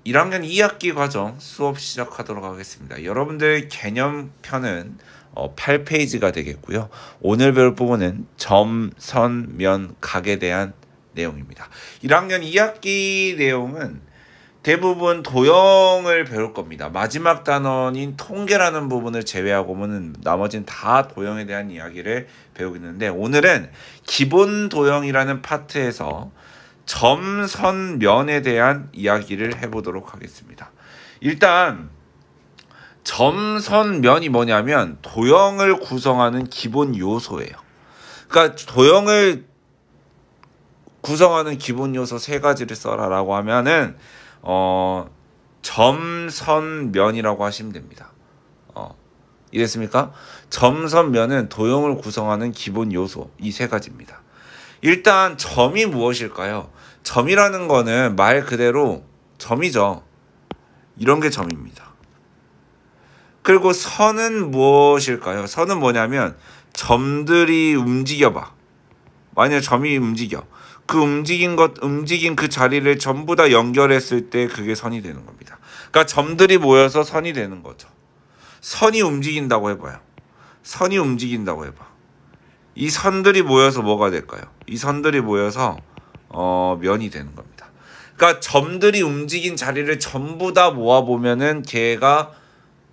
1학년 2학기 과정 수업 시작하도록 하겠습니다. 여러분들 개념편은 8페이지가 되겠고요. 오늘 배울 부분은 점, 선, 면, 각에 대한 내용입니다. 1학년 2학기 내용은 대부분 도형을 배울 겁니다. 마지막 단원인 통계라는 부분을 제외하고는 나머지는 다 도형에 대한 이야기를 배우겠는데, 오늘은 기본 도형이라는 파트에서 점, 선, 면에 대한 이야기를 해보도록 하겠습니다. 일단 점, 선, 면이 뭐냐면 도형을 구성하는 기본 요소예요. 그러니까 도형을 구성하는 기본 요소 3가지를 써라라고 하면은 점, 선, 면이라고 하시면 됩니다. 이랬습니까? 점, 선, 면은 도형을 구성하는 기본 요소 이 3가지입니다. 일단 점이 무엇일까요? 점이라는 거는 말 그대로 점이죠. 이런 게 점입니다. 그리고 선은 무엇일까요? 선은 뭐냐면 점들이 움직여봐. 만약 점이 움직여. 그 움직인 그 자리를 전부 다 연결했을 때 그게 선이 되는 겁니다. 그러니까 점들이 모여서 선이 되는 거죠. 선이 움직인다고 해봐요. 선이 움직인다고 해봐. 이 선들이 모여서 뭐가 될까요? 이 선들이 모여서 면이 되는 겁니다. 그러니까 점들이 움직인 자리를 전부 다 모아보면은 걔가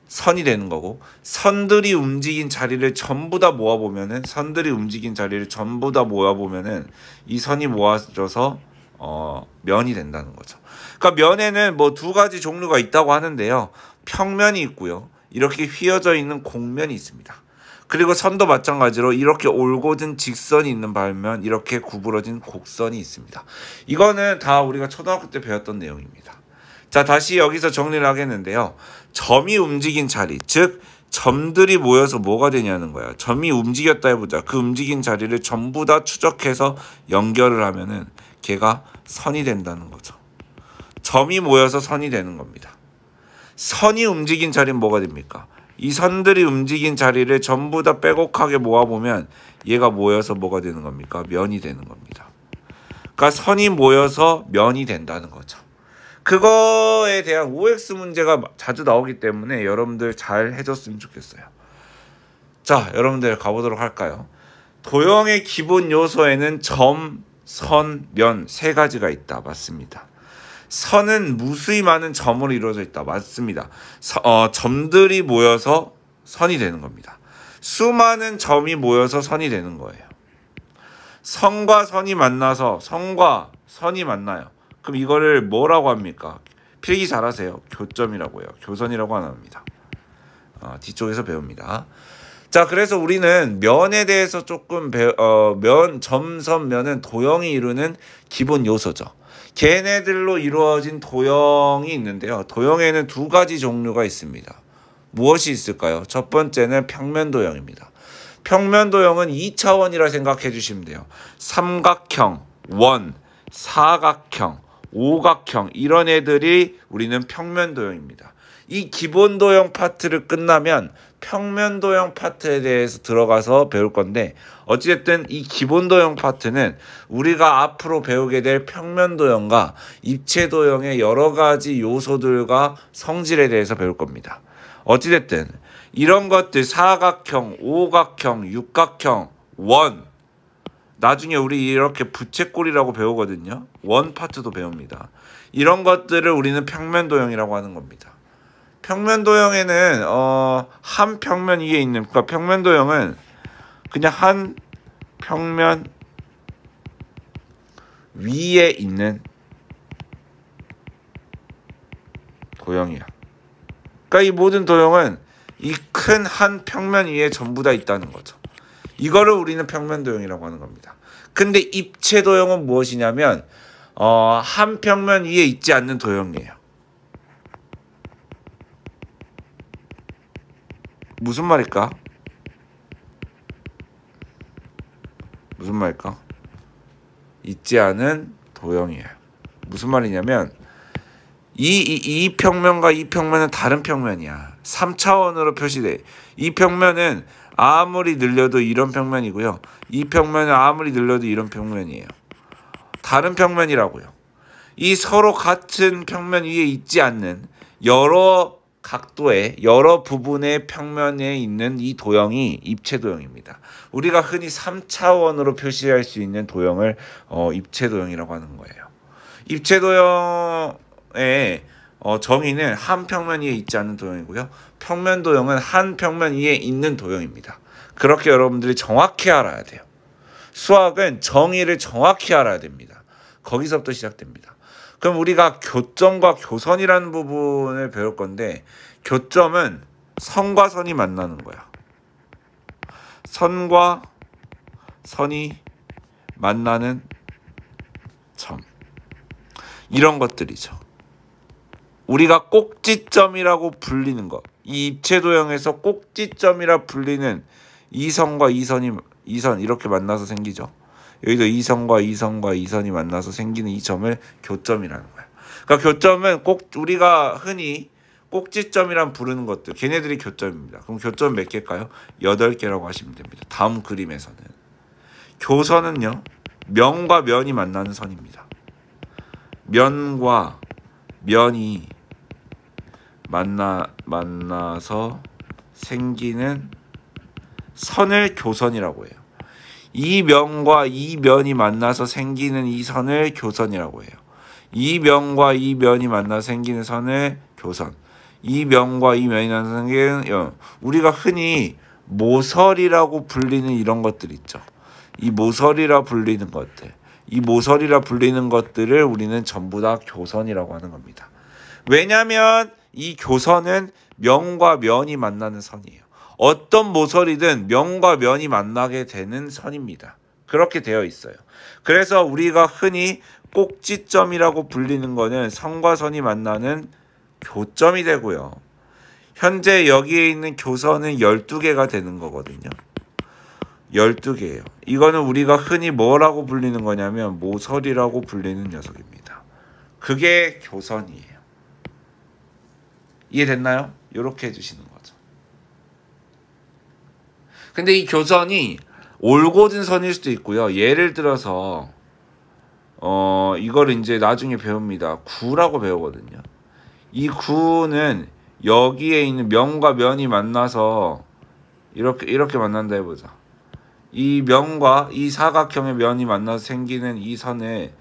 선이 되는 거고, 선들이 움직인 자리를 전부 다 모아보면은 이 선이 모아져서 면이 된다는 거죠. 그러니까 면에는 뭐 2가지 종류가 있다고 하는데요. 평면이 있고요. 이렇게 휘어져 있는 곡면이 있습니다. 그리고 선도 마찬가지로 이렇게 올곧은 직선이 있는 반면 이렇게 구부러진 곡선이 있습니다. 이거는 다 우리가 초등학교 때 배웠던 내용입니다. 자, 다시 여기서 정리를 하겠는데요. 점이 움직인 자리, 즉 점들이 모여서 뭐가 되냐는 거야. 점이 움직였다 해보자. 그 움직인 자리를 전부 다 추적해서 연결을 하면은 걔가 선이 된다는 거죠. 점이 모여서 선이 되는 겁니다. 선이 움직인 자리는 뭐가 됩니까? 이 선들이 움직인 자리를 전부 다 빼곡하게 모아보면 얘가 모여서 뭐가 되는 겁니까? 면이 되는 겁니다. 그러니까 선이 모여서 면이 된다는 거죠. 그거에 대한 OX 문제가 자주 나오기 때문에 여러분들 잘 해줬으면 좋겠어요. 자, 여러분들 가보도록 할까요? 도형의 기본 요소에는 점, 선, 면 3가지가 있다. 맞습니다. 선은 무수히 많은 점으로 이루어져 있다. 맞습니다. 점들이 모여서 선이 되는 겁니다. 수많은 점이 모여서 선이 되는 거예요. 선과 선이 만나서 선과 선이 만나요. 그럼 이거를 뭐라고 합니까? 필기 잘하세요. 교점이라고 해요. 교선이라고 안 합니다. 뒤쪽에서 배웁니다. 자, 그래서 우리는 면에 대해서 조금 점, 선, 면은 도형이 이루는 기본 요소죠. 걔네들로 이루어진 도형이 있는데요. 도형에는 2가지 종류가 있습니다. 무엇이 있을까요? 첫 번째는 평면도형입니다. 평면도형은 2차원이라 생각해 주시면 돼요. 삼각형, 원, 사각형, 오각형 이런 애들이 우리는 평면도형입니다. 이 기본도형 파트를 끝나면 평면도형 파트에 대해서 들어가서 배울 건데, 어찌됐든 이 기본도형 파트는 우리가 앞으로 배우게 될 평면도형과 입체도형의 여러가지 요소들과 성질에 대해서 배울 겁니다. 어찌됐든 이런 것들 사각형, 오각형, 육각형, 원, 나중에 우리 이렇게 부채꼴이라고 배우거든요. 원 파트도 배웁니다. 이런 것들을 우리는 평면도형이라고 하는 겁니다. 평면도형에는 한 평면 위에 있는, 그러니까 평면도형은 그냥 한 평면 위에 있는 도형이야. 그러니까 이 모든 도형은 이 큰 한 평면 위에 전부 다 있다는 거죠. 이거를 우리는 평면도형이라고 하는 겁니다. 근데 입체도형은 무엇이냐면 한 평면 위에 있지 않는 도형이에요. 무슨 말일까? 있지 않은 도형이에요. 무슨 말이냐면 이 평면과 이 평면은 다른 평면이야. 3차원으로 표시돼. 이 평면은 아무리 늘려도 이런 평면이고요. 이 평면은 아무리 늘려도 이런 평면이에요. 다른 평면이라고요. 이 서로 같은 평면 위에 있지 않는 여러 각도의 여러 부분의 평면에 있는 이 도형이 입체 도형입니다. 우리가 흔히 3차원으로 표시할 수 있는 도형을 입체 도형이라고 하는 거예요. 입체 도형의 정의는 한 평면 위에 있지 않는 도형이고요. 평면 도형은 한 평면 위에 있는 도형입니다. 그렇게 여러분들이 정확히 알아야 돼요. 수학은 정의를 정확히 알아야 됩니다. 거기서부터 시작됩니다. 그럼 우리가 교점과 교선이라는 부분을 배울 건데, 교점은 선과 선이 만나는 거야. 선과 선이 만나는 점. 이런 것들이죠. 우리가 꼭지점이라고 불리는 것. 이 입체 도형에서 꼭지점이라 불리는 이 선과 이 선이 이렇게 만나서 생기죠. 여기도 이 선과 이 선과 이 선이 만나서 생기는 이 점을 교점이라는 거야. 그러니까 교점은 꼭 우리가 흔히 꼭지점이란 부르는 것들, 걔네들이 교점입니다. 그럼 교점 몇 개일까요? 8개라고 하시면 됩니다. 다음 그림에서는 교선은요, 면과 면이 만나는 선입니다. 면과 면이 만나서 생기는 선을 교선이라고 해요. 이 면과 이 면이 만나서 생기는 이 선을 교선이라고 해요. 이 면과 이 면이 만나서 생기는 선을 교선. 이 면과 이 면이 만나서 생기는 우리가 흔히 모서리라고 불리는 이런 것들 있죠. 이 모서리라 불리는 것들. 이 모서리라 불리는 것들을 우리는 전부 다 교선이라고 하는 겁니다. 왜냐하면 이 교선은 면과 면이 만나는 선이에요. 어떤 모서리든 면과 면이 만나게 되는 선입니다. 그렇게 되어 있어요. 그래서 우리가 흔히 꼭지점이라고 불리는 거는 선과 선이 만나는 교점이 되고요. 현재 여기에 있는 교선은 12개가 되는 거거든요. 12개예요. 이거는 우리가 흔히 뭐라고 불리는 거냐면 모서리라고 불리는 녀석입니다. 그게 교선이에요. 이해됐나요? 이렇게 해주시는 거죠. 근데 이 교선이 올곧은 선일 수도 있고요. 예를 들어서 이거를 이제 나중에 배웁니다. 구라고 배우거든요. 이 구는 여기에 있는 면과 면이 만나서 이렇게 만난다 해보자. 이 면과 이 사각형의 면이 만나서 생기는 이 선에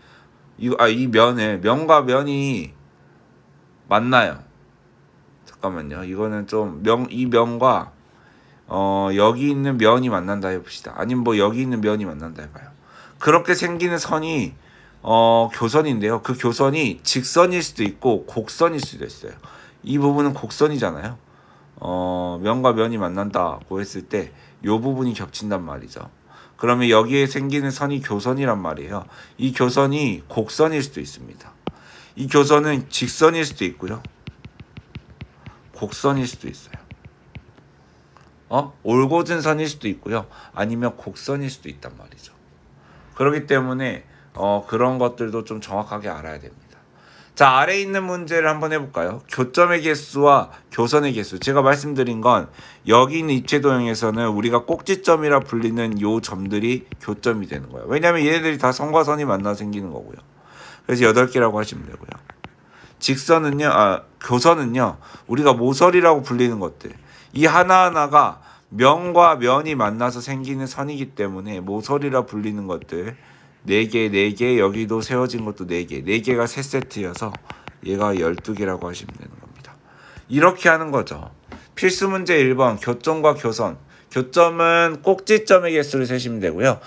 이 면에 면과 면이 만나요. 잠깐만요. 이거는 좀 이 면과 여기 있는 면이 만난다 해봅시다. 아니면 뭐 여기 있는 면이 만난다 해봐요. 그렇게 생기는 선이 교선인데요. 그 교선이 직선일 수도 있고 곡선일 수도 있어요. 이 부분은 곡선이잖아요. 면과 면이 만난다고 했을 때 이 부분이 겹친단 말이죠. 그러면 여기에 생기는 선이 교선이란 말이에요. 이 교선이 곡선일 수도 있습니다. 이 교선은 직선일 수도 있고요. 곡선일 수도 있어요. 올곧은 선일 수도 있고요. 아니면 곡선일 수도 있단 말이죠. 그렇기 때문에 그런 것들도 좀 정확하게 알아야 됩니다. 자, 아래에 있는 문제를 한번 해볼까요? 교점의 개수와 교선의 개수. 제가 말씀드린 건 여기 있는 입체 도형에서는 우리가 꼭지점이라 불리는 요 점들이 교점이 되는 거예요. 왜냐하면 얘네들이 다 선과 선이 만나서 생기는 거고요. 그래서 8개라고 하시면 되고요. 교선은요, 우리가 모서리라고 불리는 것들. 이 하나하나가 면과 면이 만나서 생기는 선이기 때문에 모서리라 불리는 것들 4개, 여기도 세워진 것도 4개, 4개가 3세트여서 얘가 12개라고 하시면 되는 겁니다. 이렇게 하는 거죠. 필수 문제 1번 교점과 교선. 교점은 꼭지점의 개수를 세시면 되고요.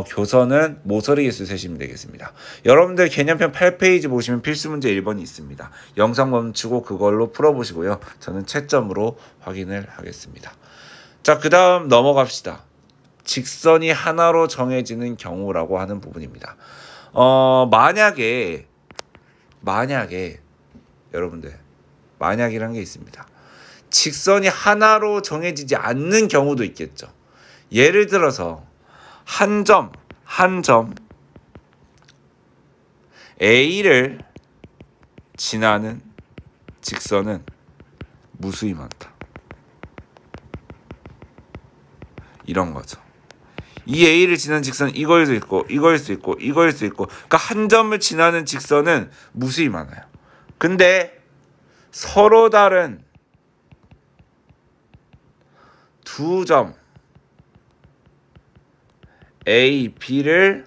교선은 모서리 개수 세시면 되겠습니다. 여러분들 개념편 8페이지 보시면 필수 문제 1번이 있습니다. 영상 멈추고 그걸로 풀어보시고요. 저는 채점으로 확인을 하겠습니다. 자, 그 다음 넘어갑시다. 직선이 하나로 정해지는 경우라고 하는 부분입니다. 만약에 여러분들 만약이라는 게 있습니다. 직선이 하나로 정해지지 않는 경우도 있겠죠. 예를 들어서 한 점 A를 지나는 직선은 무수히 많다. 이런 거죠. 이 A를 지나는 직선 이거일 수 있고 이거일 수 있고 이거일 수 있고 그러니까 한 점을 지나는 직선은 무수히 많아요. 근데 서로 다른 두 점 A, B를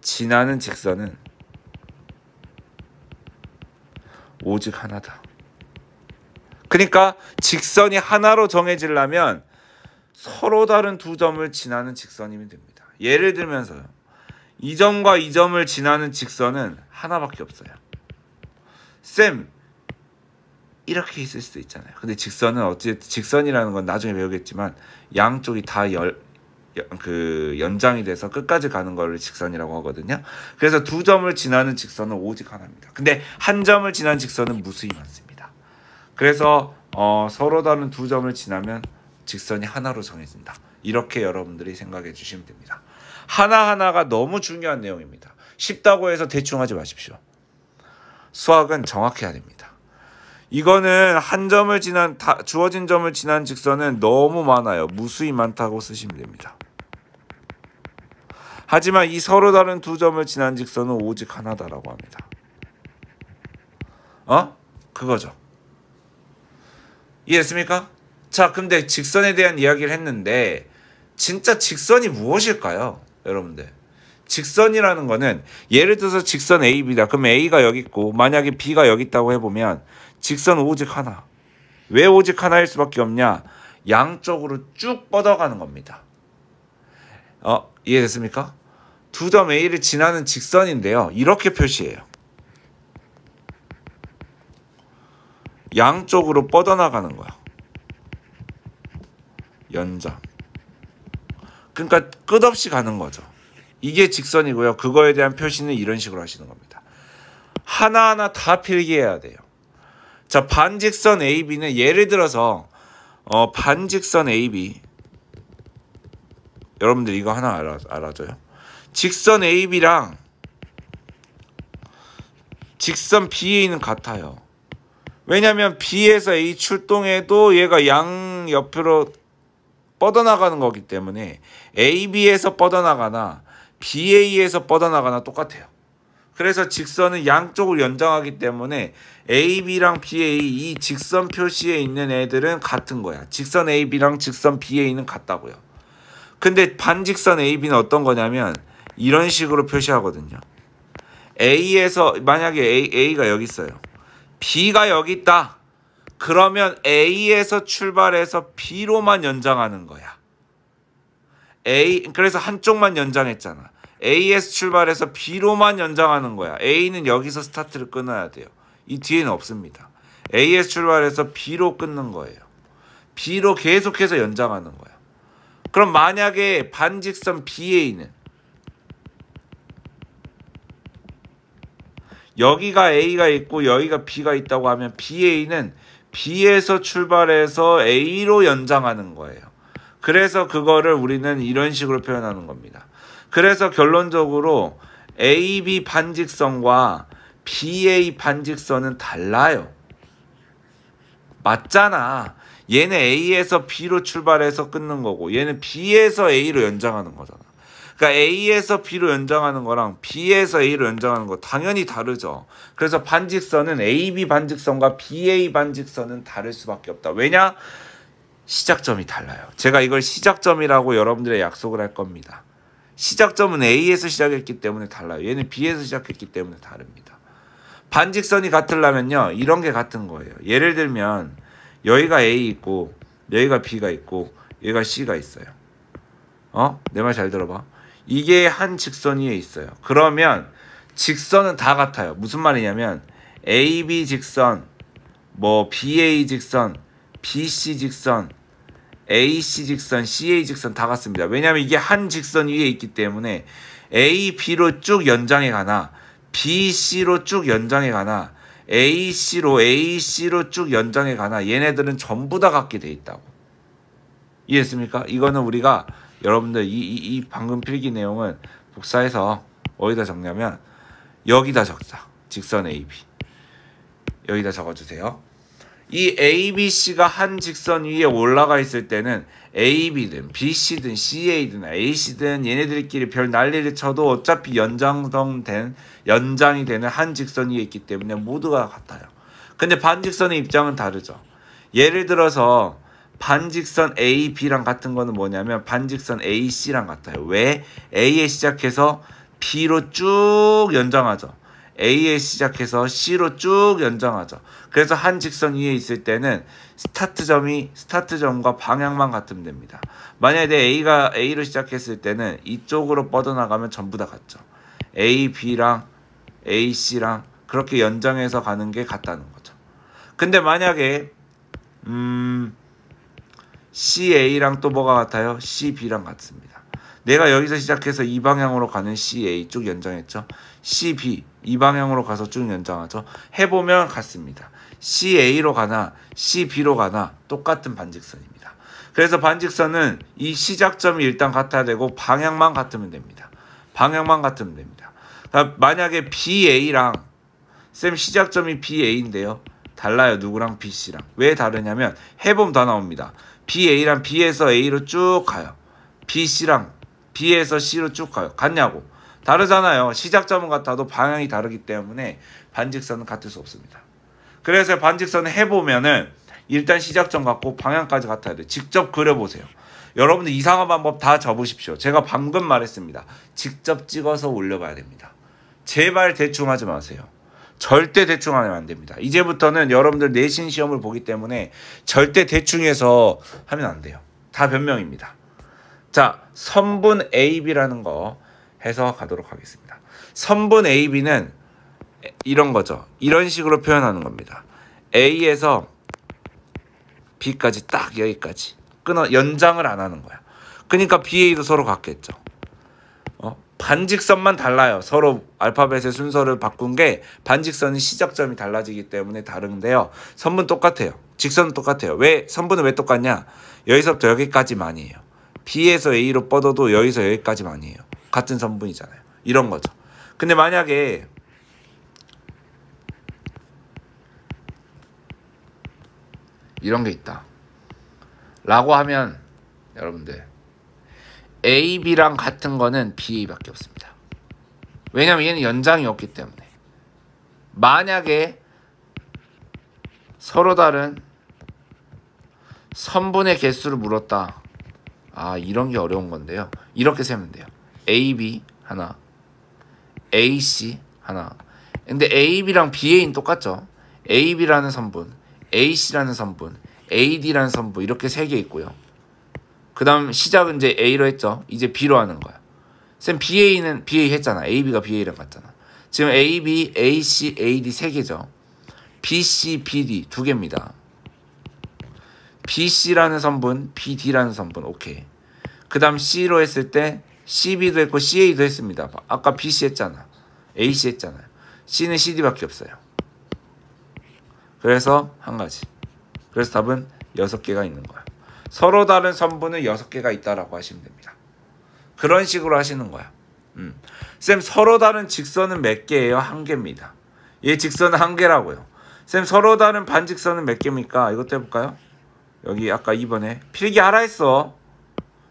지나는 직선은 오직 하나다. 그러니까 직선이 하나로 정해지려면 서로 다른 두 점을 지나는 직선이면 됩니다. 예를 들면서요. 이 점과 이 점을 지나는 직선은 하나밖에 없어요. 쌤, 이렇게 있을 수도 있잖아요. 근데 직선은 어쨌든 직선이라는 건 나중에 배우겠지만 양쪽이 다 연장이 돼서 끝까지 가는 거를 직선이라고 하거든요. 그래서 두 점을 지나는 직선은 오직 하나입니다. 근데 한 점을 지나는 직선은 무수히 많습니다. 그래서 서로 다른 두 점을 지나면 직선이 하나로 정해진다. 이렇게 여러분들이 생각해 주시면 됩니다. 하나하나가 너무 중요한 내용입니다. 쉽다고 해서 대충 하지 마십시오. 수학은 정확해야 됩니다. 이거는 한 점을 주어진 점을 지난 직선은 너무 많아요. 무수히 많다고 쓰시면 됩니다. 하지만 이 서로 다른 두 점을 지난 직선은 오직 하나다라고 합니다. 그거죠. 이해했습니까? 자, 근데 직선에 대한 이야기를 했는데 진짜 직선이 무엇일까요? 여러분들. 직선이라는 거는 예를 들어서 직선 AB다. 그럼 A가 여기 있고 만약에 B가 여기 있다고 해보면 직선 오직 하나. 왜 오직 하나일 수밖에 없냐? 양쪽으로 쭉 뻗어가는 겁니다. 이해됐습니까? 두 점 A를 지나는 직선인데요. 이렇게 표시해요. 양쪽으로 뻗어나가는 거야. 연장. 그러니까 끝없이 가는 거죠. 이게 직선이고요. 그거에 대한 표시는 이런 식으로 하시는 겁니다. 하나하나 다 필기해야 돼요. 자, 반직선 AB는 예를 들어서 반직선 AB 여러분들 이거 하나 알아줘요. 직선 AB랑 직선 BA는 같아요. 왜냐하면 B에서 A 출동해도 얘가 양 옆으로 뻗어나가는 거기 때문에 AB에서 뻗어나가나 BA에서 뻗어나가나 똑같아요. 그래서 직선은 양쪽을 연장하기 때문에 AB랑 BA 이 직선 표시에 있는 애들은 같은 거야. 직선 AB랑 직선 BA는 같다고요. 근데 반직선 AB는 어떤 거냐면 이런 식으로 표시하거든요. A에서 만약에 A가 여기 있어요. B가 여기 있다. 그러면 A에서 출발해서 B로만 연장하는 거야. 그래서 한쪽만 연장했잖아. A에서 출발해서 B로만 연장하는 거야. A는 여기서 스타트를 끊어야 돼요. 이 뒤에는 없습니다. A에서 출발해서 B로 끊는 거예요. B로 계속해서 연장하는 거야. 그럼 만약에 반직선 BA는 여기가 A가 있고 여기가 B가 있다고 하면 BA는 B에서 출발해서 A로 연장하는 거예요. 그래서 그거를 우리는 이런 식으로 표현하는 겁니다. 그래서 결론적으로 AB 반직선과 BA 반직선은 달라요. 맞잖아. 얘는 A에서 B로 출발해서 끊는 거고 얘는 B에서 A로 연장하는 거잖아. 그러니까 A에서 B로 연장하는 거랑 B에서 A로 연장하는 거 당연히 다르죠. 그래서 반직선은 AB 반직선과 BA 반직선은 다를 수밖에 없다. 왜냐? 시작점이 달라요. 제가 이걸 시작점이라고 여러분들의 약속을 할 겁니다. 시작점은 A에서 시작했기 때문에 달라요. 얘는 B에서 시작했기 때문에 다릅니다. 반직선이 같으려면요. 이런 게 같은 거예요. 예를 들면 여기가 A 있고 여기가 B가 있고 여기가 C가 있어요. 내 말 잘 들어봐. 이게 한 직선 위에 있어요. 그러면 직선은 다 같아요. 무슨 말이냐면 AB 직선, BA 직선, BC 직선, AC 직선, CA 직선 다 같습니다. 왜냐하면 이게 한 직선 위에 있기 때문에 A, B로 쭉 연장해 가나 B, C로 쭉 연장해 가나 AC로 쭉 연장해 가나 얘네들은 전부 다 같게 돼 있다고. 이해했습니까? 이거는 우리가 여러분들 이 방금 필기 내용은 복사해서 어디다 적냐면 여기다 적자. 직선 AB. 여기다 적어주세요. 이 ABC가 한 직선 위에 올라가 있을 때는 AB든 BC든 CA든 AC든 얘네들끼리 별 난리를 쳐도 어차피 연장이 되는 한 직선 위에 있기 때문에 모두가 같아요. 근데 반직선의 입장은 다르죠. 예를 들어서 반직선 AB랑 같은 거는 뭐냐면 반직선 AC랑 같아요. 왜? A에 시작해서 B로 쭉 연장하죠. A에 시작해서 C로 쭉 연장하죠. 그래서 한 직선 위에 있을 때는 스타트점과 방향만 같으면 됩니다. 만약에 A가 A로 시작했을 때는 이쪽으로 뻗어나가면 전부 다 같죠. A, B랑 AC랑 그렇게 연장해서 가는 게 같다는 거죠. 근데 만약에 CA랑 또 뭐가 같아요? CB랑 같습니다. 내가 여기서 시작해서 이 방향으로 가는 CA 쭉 연장했죠. CB 이 방향으로 가서 쭉 연장하죠. 해보면 같습니다. CA로 가나 CB로 가나 똑같은 반직선입니다. 그래서 반직선은 이 시작점이 일단 같아야 되고 방향만 같으면 됩니다. 방향만 같으면 됩니다. 그러니까 만약에 BA랑 쌤 시작점이 BA인데요. 달라요. 누구랑 BC랑. 왜 다르냐면 해보면 다 나옵니다. BA랑 B에서 A로 쭉 가요. BC랑 B에서 C로 쭉 가요. 같냐고. 다르잖아요. 시작점은 같아도 방향이 다르기 때문에 반직선은 같을 수 없습니다. 그래서 반직선을 해보면은 일단 시작점 같고 방향까지 같아야 돼요. 직접 그려보세요. 여러분들 이상한 방법 다 접으십시오. 제가 방금 말했습니다. 직접 찍어서 올려봐야 됩니다. 제발 대충 하지 마세요. 절대 대충 하면 안 됩니다. 이제부터는 여러분들 내신 시험을 보기 때문에 절대 대충해서 하면 안 돼요. 다 변명입니다. 자, 선분 AB라는 거 해서 가도록 하겠습니다. 선분 AB는 이런 거죠. 이런 식으로 표현하는 겁니다. A에서 B까지 딱 여기까지 연장을 안 하는 거야. 그러니까 BA도 서로 같겠죠. 반직선만 달라요. 서로 알파벳의 순서를 바꾼 게 반직선은 시작점이 달라지기 때문에 다른데요. 선분 똑같아요. 직선은 똑같아요. 왜 선분은 왜 똑같냐? 여기서부터 여기까지만이에요. B에서 A로 뻗어도 여기서 여기까지만이에요. 같은 선분이잖아요. 이런 거죠. 근데 만약에 이런 게 있다 라고 하면 여러분들 AB랑 같은 거는 BA밖에 없습니다. 왜냐면 얘는 연장이 없기 때문에. 만약에 서로 다른 선분의 개수를 물었다. 이런 게 어려운 건데요. 이렇게 세면 돼요. AB 하나, AC 하나. 근데 AB랑 BA는 똑같죠. AB라는 선분, AC라는 선분, AD라는 선분 이렇게 세 개 있고요. 그 다음 시작은 이제 A로 했죠. 이제 B로 하는 거야. 쌤 BA는 BA 했잖아. AB가 BA랑 같잖아. 지금 AB, AC, AD 세 개죠. BC, BD 두 개입니다. BC라는 선분, BD라는 선분 오케이. 그 다음 C로 했을 때 CB도 했고 CA도 했습니다. 아까 BC 했잖아. AC 했잖아요. C는 CD밖에 없어요. 그래서 한 가지. 그래서 답은 6개가 있는 거야. 서로 다른 선분은 6개가 있다라고 하시면 됩니다. 그런 식으로 하시는 거야. 쌤 서로 다른 직선은 몇 개예요? 1개입니다. 얘 직선은 1개라고요. 쌤 서로 다른 반직선은 몇 개입니까? 이것도 해볼까요? 여기 아까 2번에 필기하라 했어.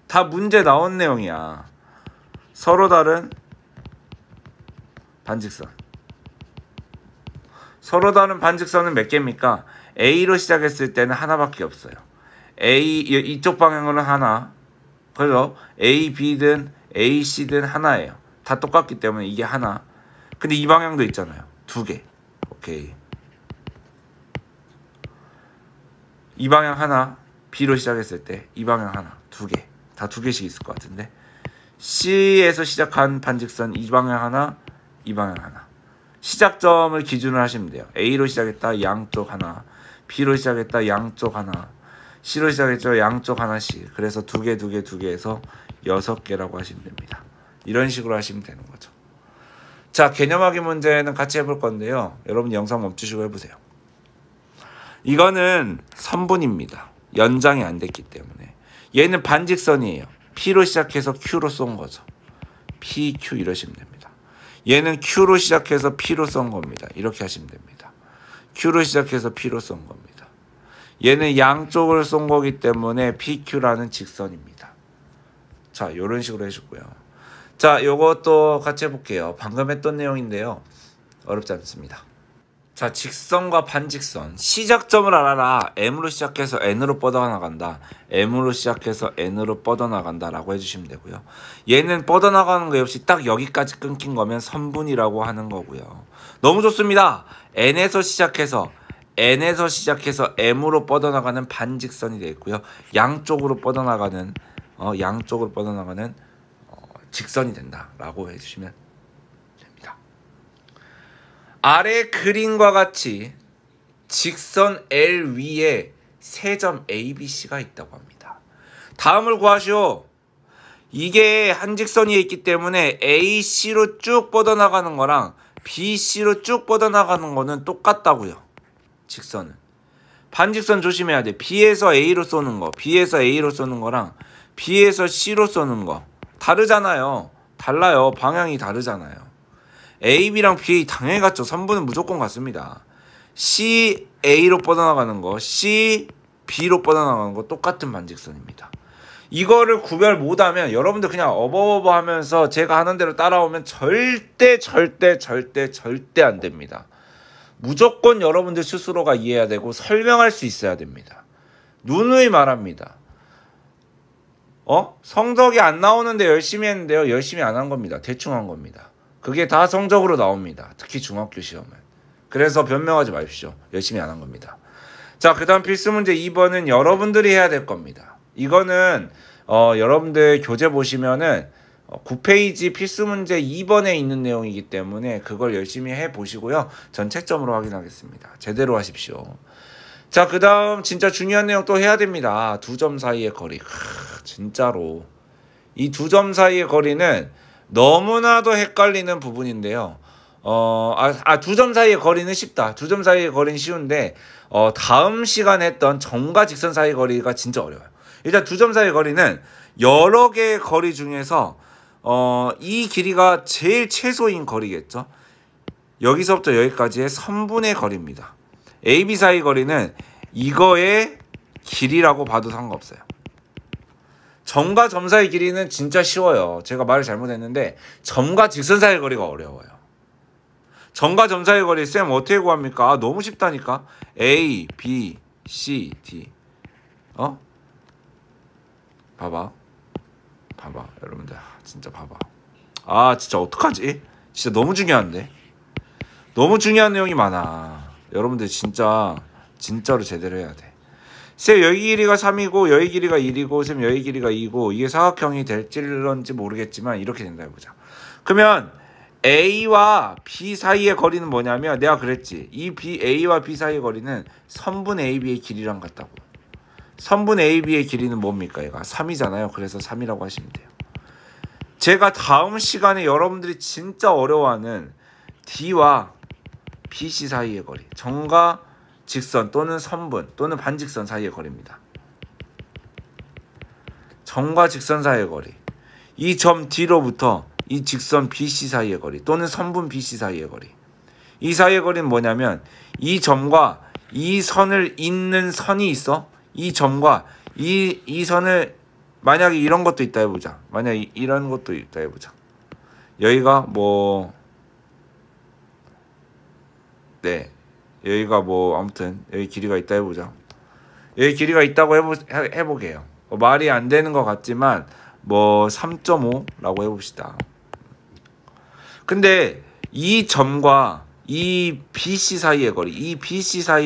다 문제 나온 내용이야. 서로 다른 반직선. 서로 다른 반직선은 몇 개입니까? A로 시작했을 때는 하나밖에 없어요. A 이쪽 방향으로는 하나. 그래서 A, B든 A, C든 하나예요. 다 똑같기 때문에 이게 하나. 근데 이 방향도 있잖아요. 2개. 오케이. 이 방향 하나. B로 시작했을 때 이 방향 하나. 2개. 다 2개씩 있을 것 같은데. C에서 시작한 반직선 이 방향 하나. 이 방향 하나. 시작점을 기준으로 하시면 돼요. A로 시작했다. 양쪽 하나. B로 시작했다. 양쪽 하나. C로 시작했죠. 양쪽 하나씩. 그래서 2개, 2개, 2개 해서 6개라고 하시면 됩니다. 이런 식으로 하시면 되는 거죠. 자, 개념하기 문제는 같이 해볼 건데요. 여러분 영상 멈추시고 해보세요. 이거는 선분입니다. 연장이 안 됐기 때문에. 얘는 반직선이에요. P로 시작해서 Q로 쏜 거죠. P, Q 이러시면 됩니다. 얘는 Q로 시작해서 P로 쏜 겁니다. 이렇게 하시면 됩니다. Q로 시작해서 P로 쏜 겁니다. 얘는 양쪽을 쏜 거기 때문에 PQ라는 직선입니다. 자, 이런 식으로 해주고요. 자, 요것도 같이 해볼게요. 방금 했던 내용인데요. 어렵지 않습니다. 자, 직선과 반직선. 시작점을 알아라. M으로 시작해서 N으로 뻗어나간다. M으로 시작해서 N으로 뻗어나간다 라고 해주시면 되고요. 얘는 뻗어나가는 거 없이 딱 여기까지 끊긴 거면 선분이라고 하는 거고요. 너무 좋습니다. N에서 시작해서 M으로 뻗어나가는 반직선이 되겠고요. 양쪽으로 뻗어나가는 직선이 된다 라고 해주시면 됩니다. 아래 그림과 같이 직선 L 위에 세 점 ABC가 있다고 합니다. 다음을 구하시오. 이게 한 직선이 있기 때문에 AC로 쭉 뻗어나가는 거랑 BC로 쭉 뻗어나가는 거는 똑같다고요. 직선은. 반직선 조심해야 돼. B에서 A로 쏘는 거, B에서 A로 쏘는 거랑 B에서 C로 쏘는 거 다르잖아요. 달라요. 방향이 다르잖아요. AB랑 BA 당연히 같죠. 선분은 무조건 같습니다. C, A로 뻗어나가는 거, C, B로 뻗어나가는 거 똑같은 반직선입니다. 이거를 구별 못하면 여러분들 그냥 어버버버 하면서 제가 하는 대로 따라오면 절대 안 됩니다. 무조건 여러분들 스스로가 이해해야 되고 설명할 수 있어야 됩니다. 누누이 말합니다. 성적이 안 나오는데 열심히 했는데요. 열심히 안 한 겁니다. 대충 한 겁니다. 그게 다 성적으로 나옵니다. 특히 중학교 시험은. 그래서 변명하지 마십시오. 열심히 안 한 겁니다. 자, 그 다음 필수 문제 2번은 여러분들이 해야 될 겁니다. 이거는 여러분들 교재 보시면은 9페이지 필수 문제 2번에 있는 내용이기 때문에 그걸 열심히 해보시고요. 전 채점으로 확인하겠습니다. 제대로 하십시오. 자, 그 다음 진짜 중요한 내용 또 해야 됩니다. 두 점 사이의 거리. 진짜로 이 두 점 사이의 거리는 너무나도 헷갈리는 부분인데요. 두 점 사이의 거리는 쉽다. 두 점 사이의 거리는 쉬운데 다음 시간에 했던 점과 직선 사이의 거리가 진짜 어려워요. 일단 두 점 사이의 거리는 여러 개의 거리 중에서 이 길이가 제일 최소인 거리겠죠. 여기서부터 여기까지의 선분의 거리입니다. AB 사이 거리는 이거의 길이라고 봐도 상관없어요. 점과 점 사이 길이는 진짜 쉬워요. 제가 말을 잘못했는데 점과 직선 사이 거리가 어려워요. 점과 점 사이 거리 쌤 어떻게 구합니까? 너무 쉽다니까. A, B, C, D. 봐봐 여러분들. 진짜 봐봐. 진짜 어떡하지? 진짜 너무 중요한데. 너무 중요한 내용이 많아. 여러분들 진짜로 제대로 해야 돼. 쌤 여기 길이가 3이고 여기 길이가 1이고 쌤 여기 길이가 2고 이게 사각형이 될지런지 모르겠지만 이렇게 된다 해보자. 그러면 A와 B 사이의 거리는 뭐냐면 내가 그랬지. 이 A와 B 사이의 거리는 선분 AB의 길이랑 같다고. 선분 AB의 길이는 뭡니까? 얘가 3이잖아요. 그래서 3이라고 하시면 돼요. 제가 다음 시간에 여러분들이 진짜 어려워하는 D와 BC 사이의 거리, 점과 직선 또는 선분 또는 반직선 사이의 거리입니다. 점과 직선 사이의 거리, 이 점 D로부터 이 직선 BC 사이의 거리 또는 선분 BC 사이의 거리. 이 사이의 거리는 뭐냐면 이 점과 이 선을 잇는 선이 있어. 이 점과 이 선을 만약에 이런 것도 있다 해보자. 만약에 이런 것도 있다 해보자. 여기가 여기가 아무튼 여기 길이가 있다 해보자. 여기 길이가 있다고 해보게요. 말이 안 되는 것 같지만 3.5라고 해봅시다. 근데 이 점과 이 BC 사이의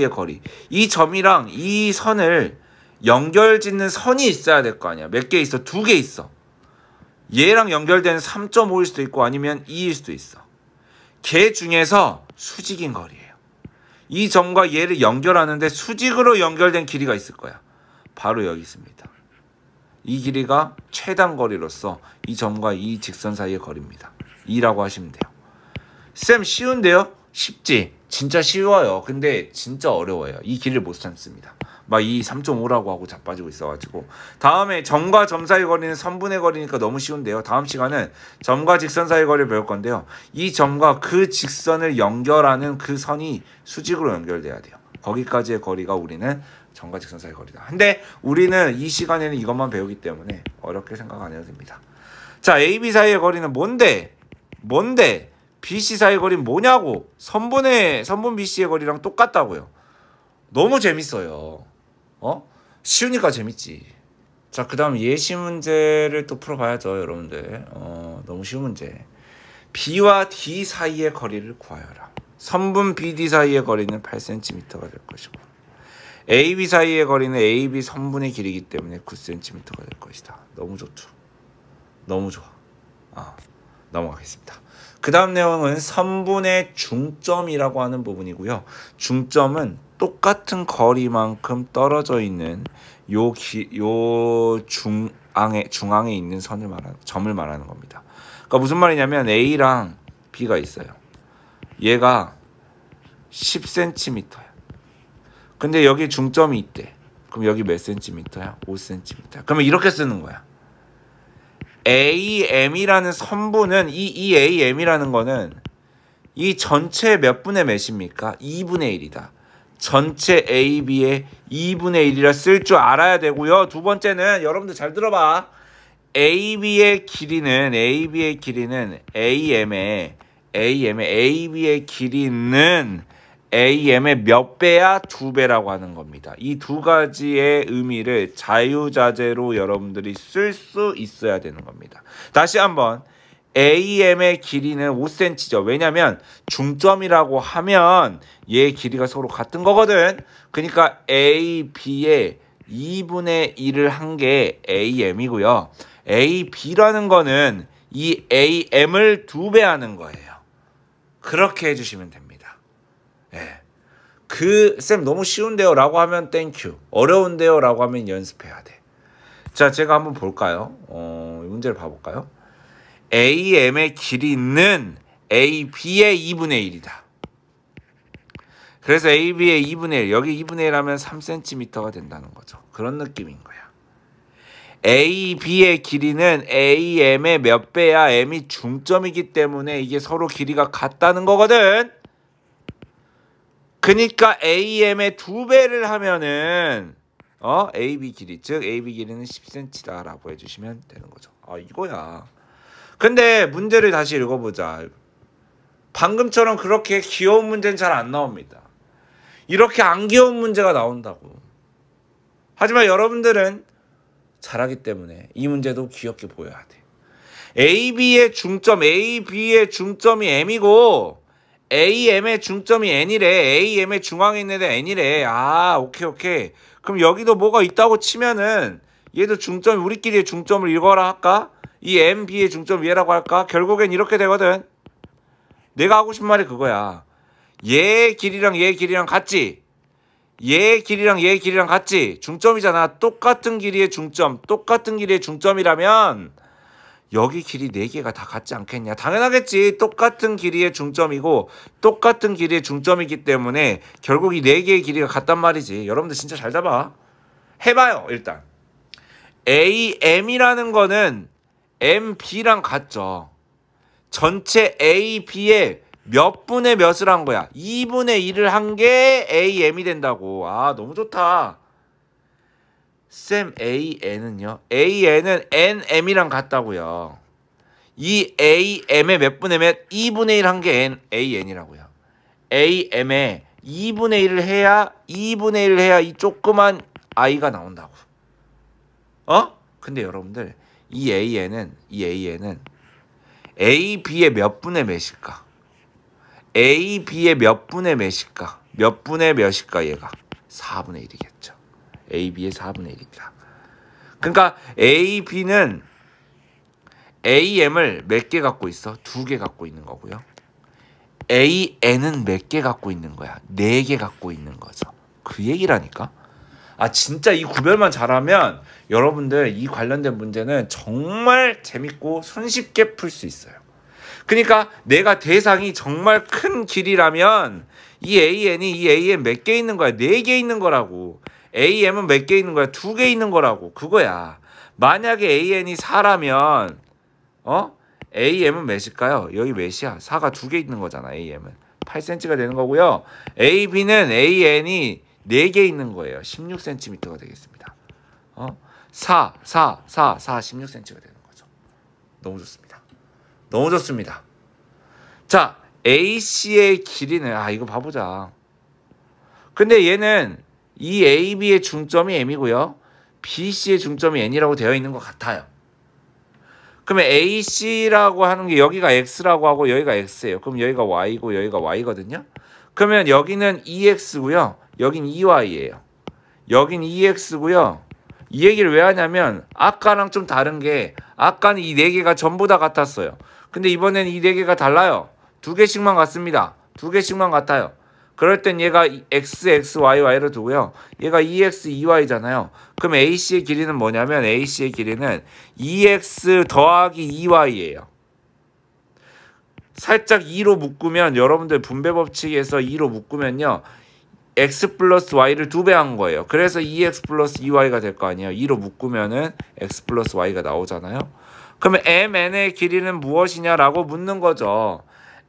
거리, 이 점이랑 이 선을 연결짓는 선이 있어야 될 거 아니야. 몇 개 있어? 2개 있어. 얘랑 연결되는 3.5일 수도 있고 아니면 2일 수도 있어. 걔 중에서 수직인 거리예요. 이 점과 얘를 연결하는데 수직으로 연결된 길이가 있을 거야. 바로 여기 있습니다. 이 길이가 최단 거리로서 이 점과 이 직선 사이의 거리입니다. 2라고 하시면 돼요. 쌤 쉬운데요? 쉽지? 진짜 쉬워요. 근데 진짜 어려워요. 이 길이를 못 찾습니다. 이 3.5라고 하고 자빠지고 있어가지고. 다음에 점과 점 사이 거리는 선분의 거리니까 너무 쉬운데요. 다음 시간은 점과 직선 사이 거리를 배울 건데요. 이 점과 그 직선을 연결하는 그 선이 수직으로 연결돼야 돼요. 거기까지의 거리가 우리는 점과 직선 사이의 거리다. 근데 우리는 이 시간에는 이것만 배우기 때문에 어렵게 생각 안 해도 됩니다. 자, AB 사이의 거리는 뭔데? BC 사이의 거리는 뭐냐고. 선분 BC의 거리랑 똑같다고요. 너무 재밌어요. 쉬우니까 재밌지. 자, 그 다음 예시 문제를 또 풀어봐야죠, 여러분들. 너무 쉬운 문제. B와 D 사이의 거리를 구하여라. 선분 BD 사이의 거리는 8cm가 될 것이고, AB 사이의 거리는 AB 선분의 길이기 때문에 9cm가 될 것이다. 너무 좋죠. 너무 좋아. 넘어가겠습니다. 그 다음 내용은 선분의 중점이라고 하는 부분이고요. 중점은 똑같은 거리만큼 떨어져 있는 요 중앙에 있는 점을 말하는 겁니다. 그러니까 무슨 말이냐면 A랑 B가 있어요. 얘가 10cm야. 근데 여기 중점이 있대. 그럼 여기 몇 cm야? 5cm. 그러면 이렇게 쓰는 거야. AM이라는 선분은 이 AM이라는 거는 이 전체 몇 분의 몇입니까? 2분의 1이다. 전체 AB의 2분의 1이라 쓸 줄 알아야 되고요. 두 번째는 여러분들 잘 들어봐. AB의 길이는 AB의 길이는 AM의 몇 배야? 2배라고 하는 겁니다. 이 두 가지의 의미를 자유자재로 여러분들이 쓸 수 있어야 되는 겁니다. 다시 한번 AM의 길이는 5cm죠. 왜냐면 중점이라고 하면 얘의 길이가 서로 같은 거거든. 그러니까 AB의 2분의 1을 한 게 AM이고요. AB라는 거는 이 AM을 2배 하는 거예요. 그렇게 해주시면 됩니다. 쌤 너무 쉬운데요 라고 하면 땡큐, 어려운데요 라고 하면 연습해야 돼. 자, 제가 한번 볼까요? 이 문제를 봐볼까요? AM의 길이는 AB의 2분의 1이다. 그래서 AB의 2분의 1, 여기 2분의 1 하면 3cm가 된다는 거죠. 그런 느낌인 거야. AB의 길이는 AM의 몇 배야? M이 중점이기 때문에 이게 서로 길이가 같다는 거거든. 그러니까 AM의 2배를 하면은 AB 길이, 즉 AB 길이는 10cm다 라고 해주시면 되는 거죠. 이거야. 근데 문제를 다시 읽어보자. 방금처럼 그렇게 귀여운 문제는 잘 안 나옵니다. 이렇게 안 귀여운 문제가 나온다고. 하지만 여러분들은 잘하기 때문에 이 문제도 귀엽게 보여야 돼. AB의 중점이 M이고 AM의 중점이 N이래. AM의 중앙에 있는 애 N이래. 오케이. 그럼 여기도 뭐가 있다고 치면은 얘도 중점이, 우리끼리의 중점을 읽어라 할까? 이 M, B의 중점 얘라고 할까? 결국엔 이렇게 되거든. 내가 하고 싶은 말이 그거야. 얘 길이랑 얘 길이랑 같지? 얘 길이랑 얘 길이랑 같지? 중점이잖아. 똑같은 길이의 중점이라면 여기 길이 4개가 다 같지 않겠냐? 당연하겠지. 똑같은 길이의 중점이고 똑같은 길이의 중점이기 때문에 결국 이 4개의 길이가 같단 말이지. 여러분들 진짜 잘 잡아. 해봐요. 일단 AM이라는 거는 MB랑 같죠. 전체 AB의 몇 분의 몇을 한 거야? 2분의 1을 한 게 AM이 된다고. 너무 좋다. 쌤, AN은요? AN은 NM이랑 같다고요. 이 AM의 몇 분의 몇? 2분의 1 한 게 AN이라고요. AM의 2분의 1을 해야 이 조그만 I가 나온다고. 근데 여러분들 이 AN은 AB의 몇 분의 몇일까? AB의 몇 분의 몇일까? 몇 분의 몇일까 얘가? 4분의 1이겠죠. AB의 4분의 1입니다. 그러니까 AB는 AM을 몇 개 갖고 있어? 2개 갖고 있는 거고요. AN은 몇 개 갖고 있는 거야? 4개 갖고 있는 거죠. 그 얘기라니까. 진짜 이 구별만 잘하면 여러분들 이 관련된 문제는 정말 재밌고 손쉽게 풀 수 있어요. 그러니까 내가 대상이 정말 큰 길이라면 이 AN 몇 개 있는 거야? 4개 있는 거라고. AM은 몇 개 있는 거야? 2개 있는 거라고. 그거야. 만약에 AN이 4라면 AM은 몇일까요? 여기 몇이야? 4가 2개 있는 거잖아. AM은 8cm가 되는 거고요. AB는 AN이 4개 있는 거예요. 16cm가 되겠습니다. 16cm가 되는 거죠. 너무 좋습니다. 너무 좋습니다. 자, AC의 길이는 이거 봐보자. 근데 얘는 이 AB의 중점이 M이고요. BC의 중점이 N이라고 되어 있는 것 같아요. 그러면 AC라고 하는 게 여기가 X라고 하고 여기가 X예요. 그럼 여기가 Y고 여기가 Y거든요. 그러면 여기는 EX고요. 여긴 EY예요. 여긴 EX고요. 이 얘기를 왜 하냐면 아까랑 좀 다른 게 아까는 이 4개가 전부 다 같았어요. 근데 이번에는 이 4개가 달라요. 2개씩만 같습니다. 2개씩만 같아요. 그럴 땐 얘가 X, X, Y, Y로 두고요. 얘가 EX, EY잖아요. 그럼 AC의 길이는 뭐냐면 AC의 길이는 EX 더하기 EY예요. 살짝 2로 묶으면 여러분들 분배 법칙에서 2로 묶으면요. X 플러스 Y를 2배 한 거예요. 그래서 EX 플러스 EY가 될 거 아니에요. 2로 묶으면은 X 플러스 Y가 나오잖아요. 그러면 MN의 길이는 무엇이냐라고 묻는 거죠.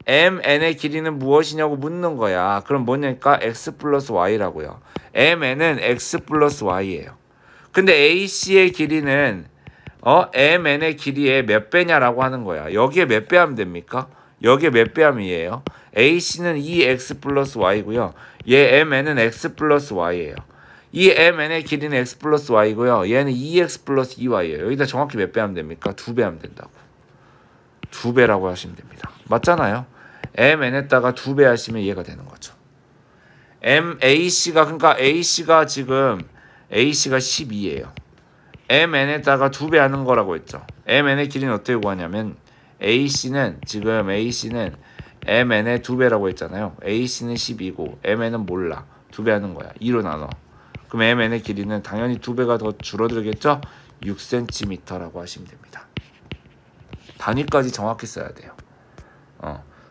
MN의 길이는 무엇이냐고 묻는 거야. 그럼 뭐냐니까 X 플러스 Y라고요. MN은 X 플러스 Y예요. 근데 AC의 길이는 MN의 길이의 몇 배냐라고 하는 거야. 여기에 몇 배 하면 됩니까? 여기에 몇 배 하면 얘예요. AC는 2X 플러스 Y고요. 얘 MN은 X 플러스 Y예요. 이 MN의 길이는 X 플러스 Y고요. 얘는 2X 플러스 2Y예요. 여기다 정확히 몇 배 하면 됩니까? 2배 하면 된다고. 2배라고 하시면 됩니다. 맞잖아요. MN에다가 2배 하시면 얘가 되는 거죠. AC가 그러니까 AC가 지금 AC가 12예요. MN에다가 2배 하는 거라고 했죠. MN의 길이는 어떻게 구하냐면 AC는 MN의 2배라고 했잖아요. AC는 12고 MN은 몰라. 2배 하는 거야. 2로 나눠. 그럼 MN의 길이는 당연히 2배가 더 줄어들겠죠? 6cm라고 하시면 됩니다. 단위까지 정확히 써야 돼요.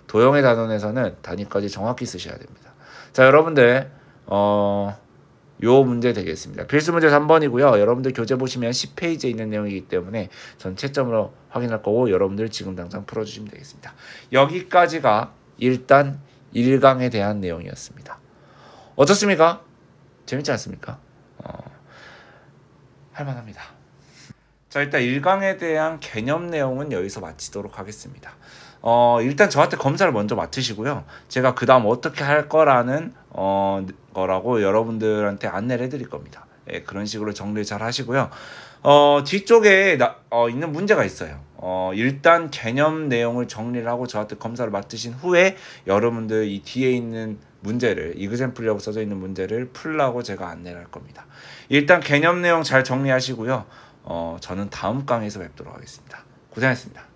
도형의 단원에서는 단위까지 정확히 쓰셔야 됩니다. 자, 여러분들 요 문제 되겠습니다. 필수 문제 3번이고요. 여러분들 교재 보시면 10페이지에 있는 내용이기 때문에 전 채점으로 확인할 거고 여러분들 지금 당장 풀어주시면 되겠습니다. 여기까지가 일단 1강에 대한 내용이었습니다. 어떻습니까? 재밌지 않습니까? 할만합니다. 자, 일단 1강에 대한 개념 내용은 여기서 마치도록 하겠습니다. 일단 저한테 검사를 먼저 맡으시고요. 제가 그 다음 어떻게 할 거라는 거라고 여러분들한테 안내를 해드릴 겁니다. 예, 그런 식으로 정리 잘 하시고요. 뒤쪽에 있는 문제가 있어요. 일단 개념 내용을 정리를 하고 저한테 검사를 맡으신 후에 여러분들 이 뒤에 있는 문제를 이그샘플이라고 써져 있는 문제를 풀라고 제가 안내를 할 겁니다. 일단 개념 내용 잘 정리하시고요. 저는 다음 강의에서 뵙도록 하겠습니다. 고생하셨습니다.